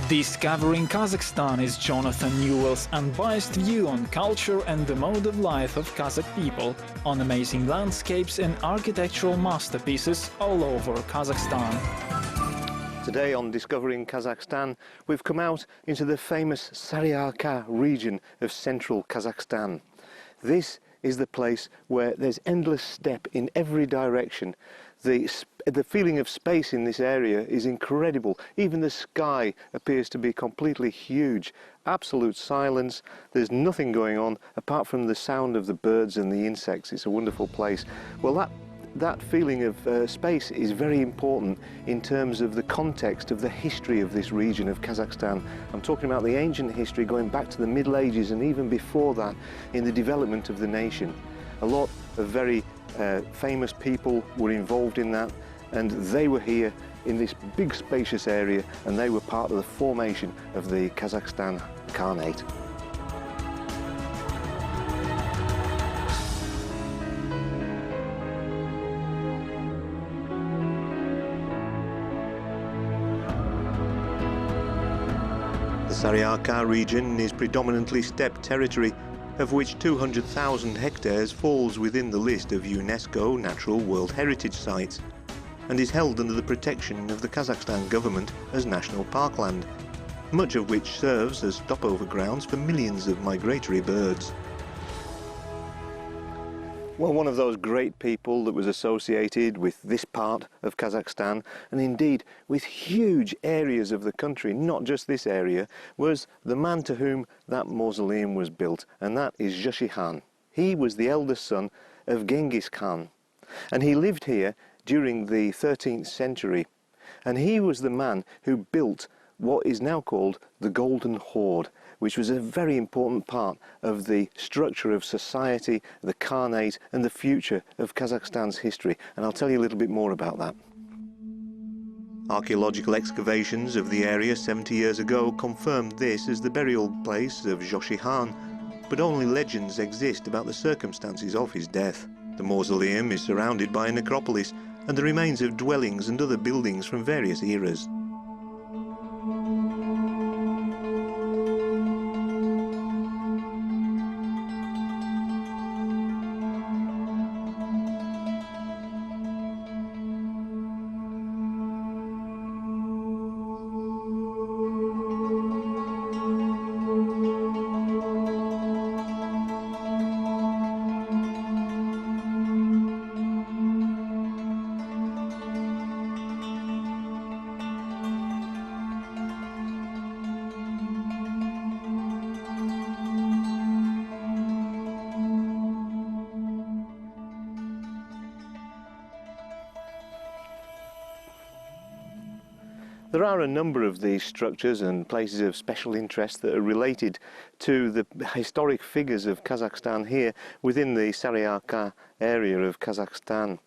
Discovering Kazakhstan is Jonathan Newell's unbiased view on culture and the mode of life of Kazakh people, on amazing landscapes and architectural masterpieces all over Kazakhstan. Today on Discovering Kazakhstan, we've come out into the famous Saryarka region of Central Kazakhstan. This is the place where there's endless steppe in every direction. The feeling of space in this area is incredible. Even the sky appears to be completely huge. Absolute silence. There's nothing going on apart from the sound of the birds and the insects. It's a wonderful place. Well, that feeling of space is very important in terms of the context of the history of this region of Kazakhstan. I'm talking about the ancient history going back to the Middle Ages and even before that in the development of the nation. A lot of very famous people were involved in that, and they were here in this big spacious area, and they were part of the formation of the Kazakhstan Khanate. The Saryarka region is predominantly steppe territory, of which 200,000 hectares falls within the list of UNESCO Natural World Heritage Sites, and is held under the protection of the Kazakhstan government as national parkland, much of which serves as stopover grounds for millions of migratory birds. Well, one of those great people that was associated with this part of Kazakhstan, and indeed with huge areas of the country, not just this area, was the man to whom that mausoleum was built, and that is Joly Khan. He was the eldest son of Genghis Khan, and he lived here during the 13th century, and he was the man who built what is now called the Golden Horde, which was a very important part of the structure of society, the Khanate, and the future of Kazakhstan's history. And I'll tell you a little bit more about that. Archaeological excavations of the area 70 years ago confirmed this as the burial place of Joly Khan, but only legends exist about the circumstances of his death. The mausoleum is surrounded by a necropolis and the remains of dwellings and other buildings from various eras. There are a number of these structures and places of special interest that are related to the historic figures of Kazakhstan here within the Saryarka area of Kazakhstan.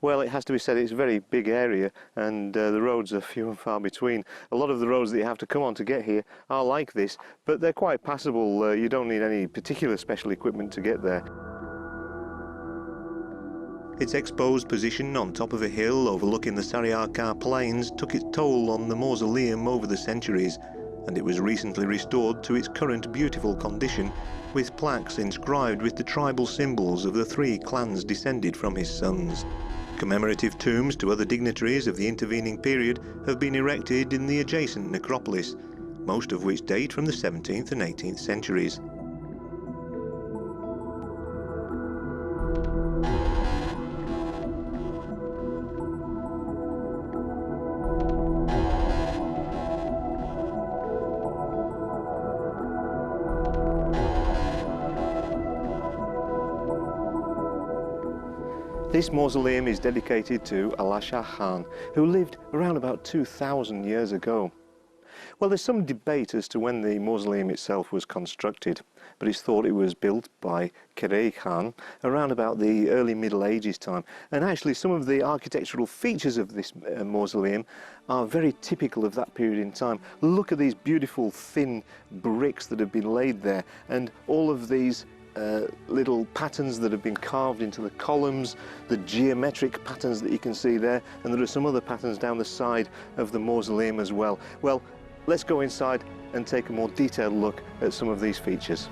Well, it has to be said it's a very big area, and the roads are few and far between. A lot of the roads that you have to come on to get here are like this, but they're quite passable. You don't need any particular special equipment to get there. Its exposed position on top of a hill overlooking the Saryarka plains took its toll on the mausoleum over the centuries, and it was recently restored to its current beautiful condition, with plaques inscribed with the tribal symbols of the three clans descended from his sons. Commemorative tombs to other dignitaries of the intervening period have been erected in the adjacent necropolis, most of which date from the 17th and 18th centuries. This mausoleum is dedicated to Alasha Khan, who lived around about 2,000 years ago. Well, there's some debate as to when the mausoleum itself was constructed, but it's thought it was built by Keray Khan around about the early Middle Ages time. And actually some of the architectural features of this mausoleum are very typical of that period in time. Look at these beautiful thin bricks that have been laid there, and all of these little patterns that have been carved into the columns, the geometric patterns that you can see there, and there are some other patterns down the side of the mausoleum as well. Well, let's go inside and take a more detailed look at some of these features.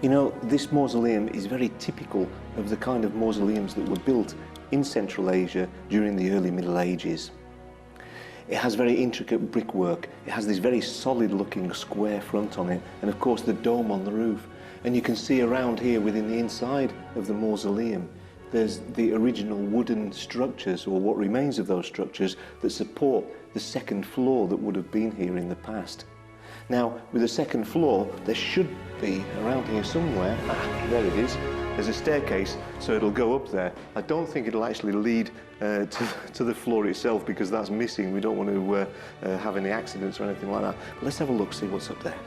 You know, this mausoleum is very typical of the kind of mausoleums that were built in Central Asia during the early Middle Ages. It has very intricate brickwork, it has this very solid looking square front on it, and of course the dome on the roof. And you can see around here within the inside of the mausoleum, there's the original wooden structures, or what remains of those structures, that support the second floor that would have been here in the past. Now, with the second floor, there should be around here somewhere, there it is, there's a staircase, so it'll go up there. I don't think it'll actually lead to the floor itself, because that's missing. We don't want to have any accidents or anything like that. But let's have a look, see what's up there.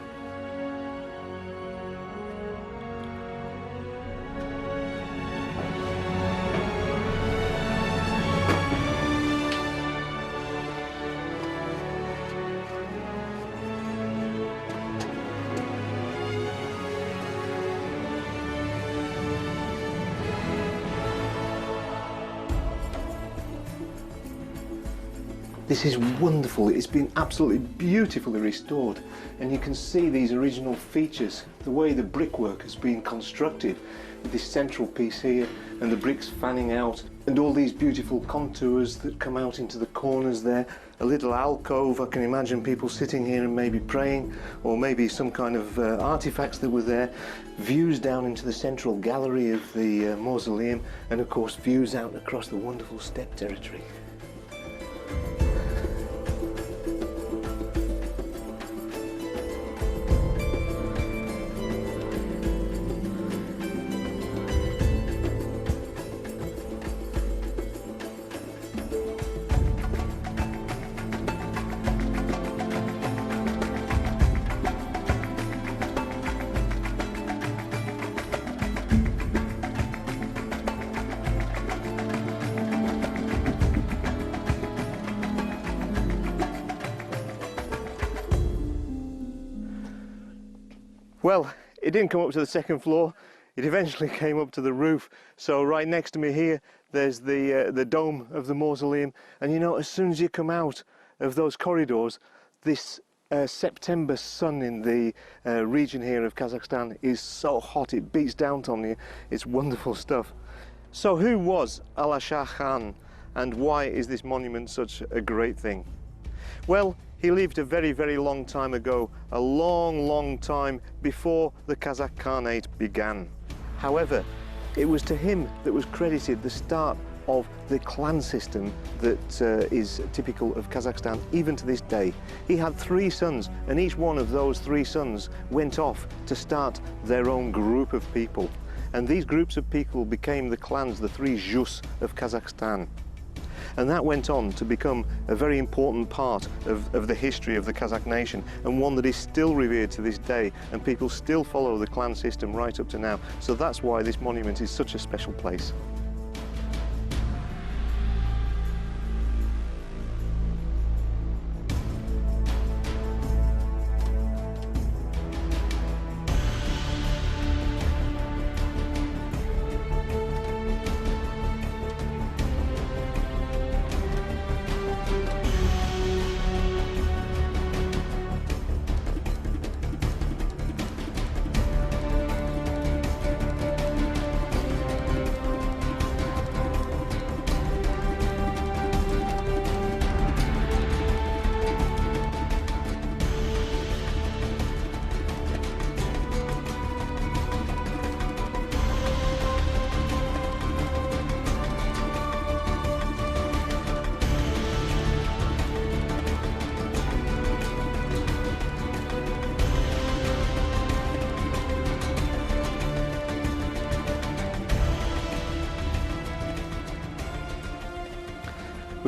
This is wonderful. It's been absolutely beautifully restored, and you can see these original features, the way the brickwork has been constructed, with this central piece here and the bricks fanning out, and all these beautiful contours that come out into the corners there. A little alcove, I can imagine people sitting here and maybe praying, or maybe some kind of artifacts that were there. Views down into the central gallery of the mausoleum, and of course views out across the wonderful steppe territory. Well, it didn't come up to the second floor. It eventually came up to the roof. So right next to me here, there's the dome of the mausoleum. And you know, as soon as you come out of those corridors, this September sun in the region here of Kazakhstan is so hot, it beats down on you. It's wonderful stuff. So who was Ala Shah Khan, and why is this monument such a great thing? Well, he lived a very, very long time ago, a long, long time before the Kazakh Khanate began. However, it was to him that was credited the start of the clan system that is typical of Kazakhstan even to this day. He had 3 sons, and each one of those 3 sons went off to start their own group of people. And these groups of people became the clans, the 3 Jus of Kazakhstan. And that went on to become a very important part of the history of the Kazakh nation, and one that is still revered to this day, and people still follow the clan system right up to now. So that's why this monument is such a special place.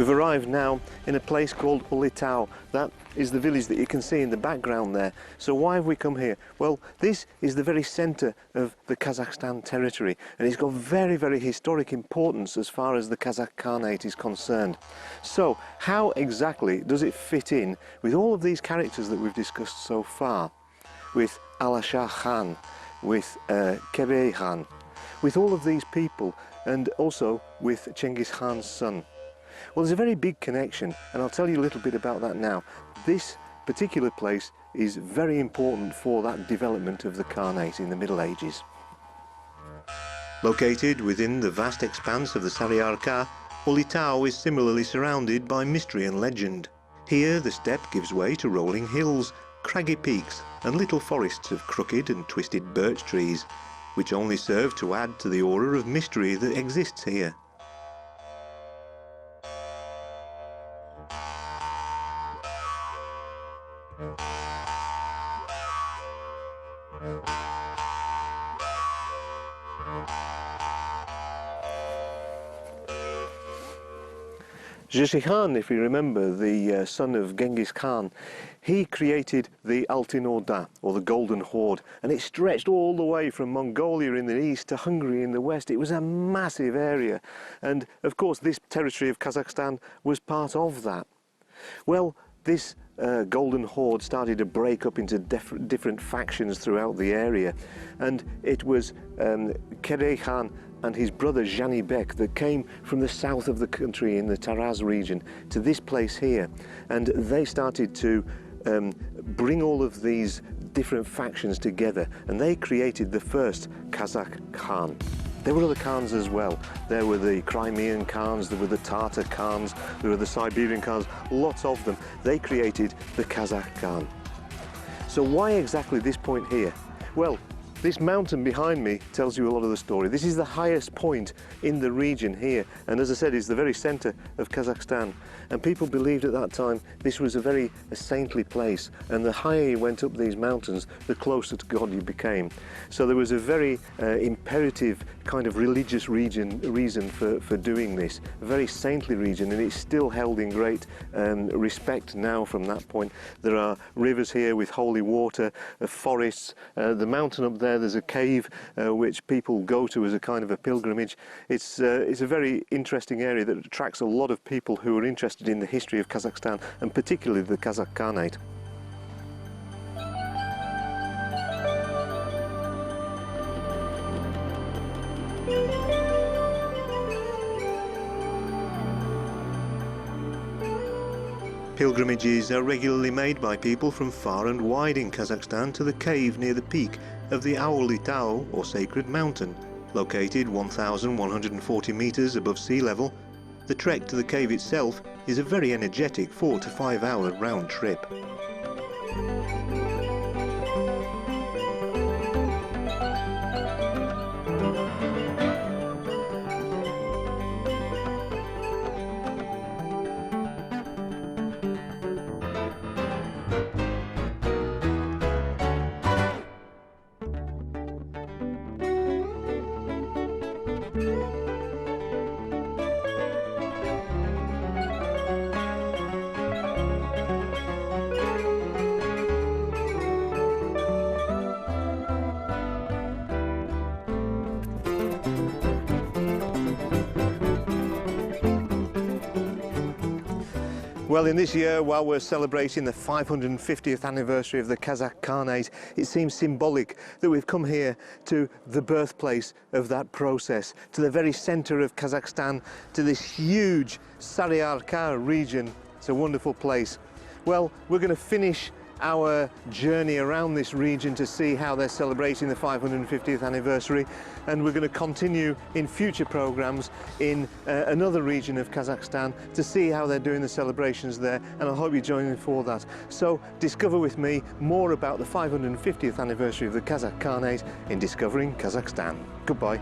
We've arrived now in a place called Ulitau. That is the village that you can see in the background there. So why have we come here? Well, this is the very centre of the Kazakhstan territory, and it's got very, very historic importance as far as the Kazakh Khanate is concerned. So how exactly does it fit in with all of these characters that we've discussed so far? With Alashah Khan, with Kebey Khan, with all of these people, and also with Genghis Khan's son. Well, there's a very big connection, and I'll tell you a little bit about that now. This particular place is very important for that development of the Khanate in the Middle Ages. Located within the vast expanse of the Saryarka, Ulitau is similarly surrounded by mystery and legend. Here the steppe gives way to rolling hills, craggy peaks and little forests of crooked and twisted birch trees, which only serve to add to the aura of mystery that exists here. Genghis Khan, if you remember, the son of Genghis Khan, he created the Altyn Orda, or the Golden Horde, and it stretched all the way from Mongolia in the east to Hungary in the west. It was a massive area, and of course this territory of Kazakhstan was part of that. Well, this Golden Horde started to break up into different factions throughout the area, and it was Kebey Khan and his brother Jibek that came from the south of the country in the Taraz region to this place here, and they started to bring all of these different factions together, and they created the first Kazakh Khan. There were other Khans as well. There were the Crimean Khans, there were the Tartar Khans, there were the Siberian Khans, lots of them. They created the Kazakh Khan. So why exactly this point here? Well, this mountain behind me tells you a lot of the story. This is the highest point in the region here, and as I said, it's the very centre of Kazakhstan. And people believed at that time this was a very saintly place, and the higher you went up these mountains, the closer to God you became. So there was a very imperative kind of religious reason for doing this, a very saintly region, and it's still held in great respect now from that point. There are rivers here with holy water, forests, the mountain up there, there's a cave which people go to as a kind of a pilgrimage. It's a very interesting area that attracts a lot of people who are interested in the history of Kazakhstan, and particularly the Kazakh Khanate. Pilgrimages are regularly made by people from far and wide in Kazakhstan to the cave near the peak of the Ulitau, or Sacred Mountain. Located 1,140 meters above sea level, the trek to the cave itself is a very energetic 4 to 5 hour round trip. Well, in this year, while we're celebrating the 550th anniversary of the Kazakh Khanate, it seems symbolic that we've come here to the birthplace of that process, to the very centre of Kazakhstan, to this huge Saryarka region. It's a wonderful place. Well, we're going to finish our journey around this region to see how they're celebrating the 550th anniversary, and we're going to continue in future programs in another region of Kazakhstan to see how they're doing the celebrations there, and I hope you join in for that. So discover with me more about the 550th anniversary of the Kazakh Khanate in Discovering Kazakhstan. Goodbye.